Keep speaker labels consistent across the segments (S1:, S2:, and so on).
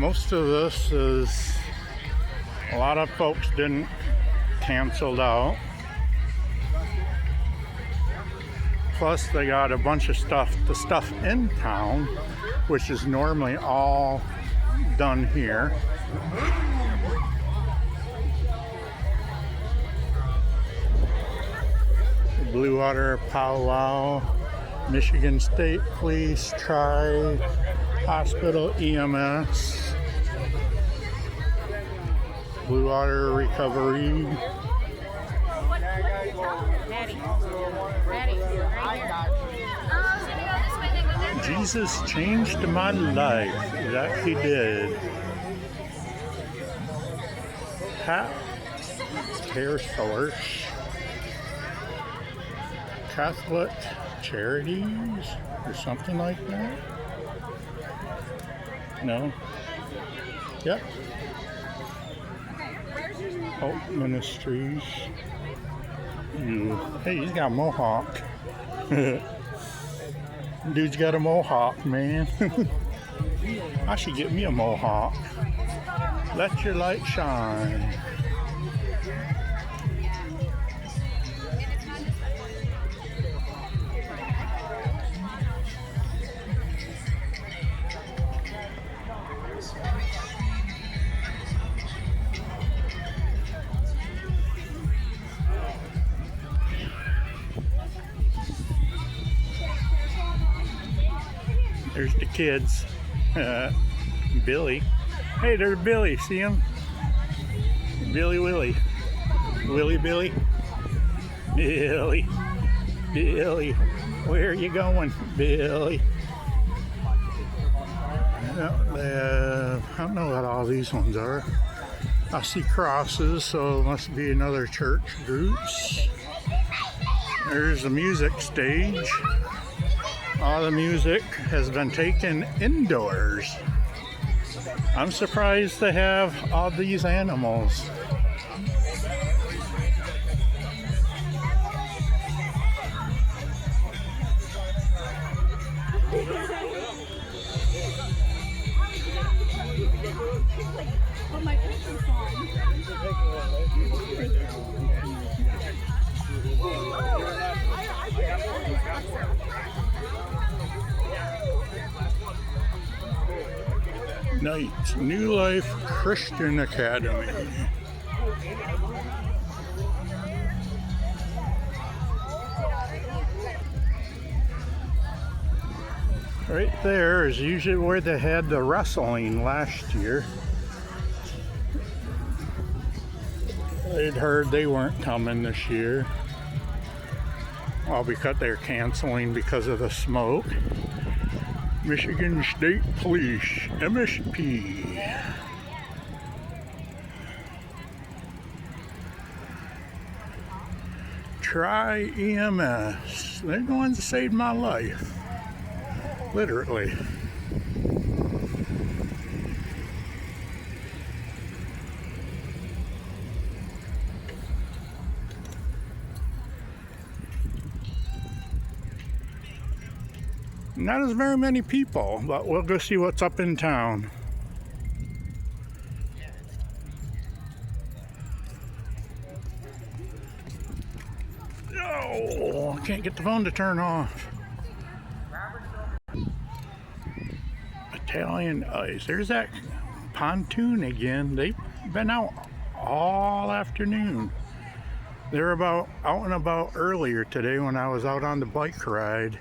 S1: Most of this is, a lot of folks didn't canceled out. Plus they got a bunch of stuff, the stuff in town, which is normally all done here. Blue Water Powwow, Michigan State Police, Hospital EMS, Blue Water Recovery. Jesus changed my life. That he did. Hair source. Catholic Charities or something like that. No. Yep. Hope Ministries. Hey, he's got a mohawk. Dude's got a mohawk, man. I should get me a mohawk. Let your light shine. There's the kids. Billy. Hey, there's Billy. See him? Billy Willie. Willie Billy. Billy. Billy. Where are you going, Billy? I don't know what all these ones are. I see crosses, so it must be another church groups. There's the music stage. All the music has been taken indoors. I'm surprised they have all these animals. Night, New Life Christian Academy. Right there is usually where they had the wrestling last year. I'd heard they weren't coming this year. Well, because they're canceling because of the smoke. Michigan State Police, MSP. Try EMS. They're the ones that saved my life. Literally. Not as very many people, but we'll go see what's up in town. No, I can't get the phone to turn off. Italian Ice. There's that pontoon again. They've been out all afternoon. They're out and about earlier today when I was out on the bike ride.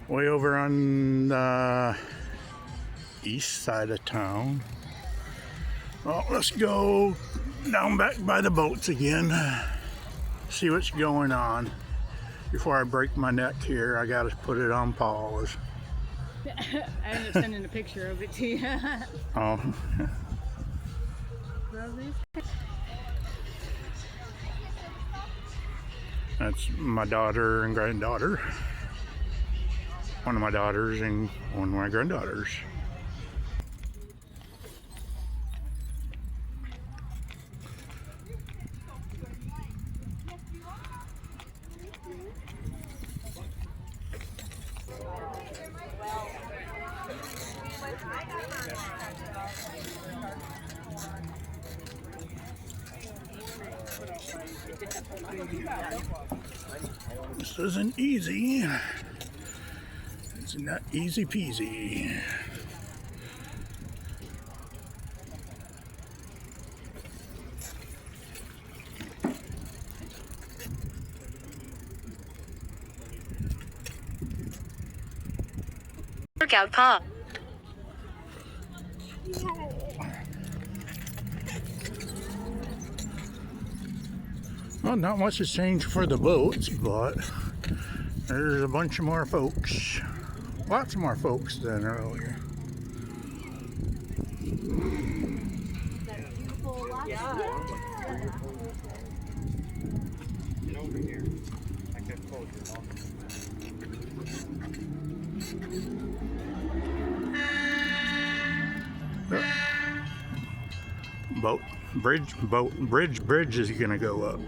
S1: Way over on the east side of town. Well, let's go down back by the boats again. See what's going on. Before I break my neck here, I gotta put it on pause.
S2: I ended up sending a picture of it to you.
S1: Oh. That's my daughter and granddaughter. One of my daughters and one of my granddaughters. This isn't easy. It's not easy peasy.
S3: Workout paw.
S1: Well, not much has changed for the boats, but there's a bunch of more folks. Lots more folks than earlier.
S4: Get over here. I can hold you.
S1: Bridge is gonna go up.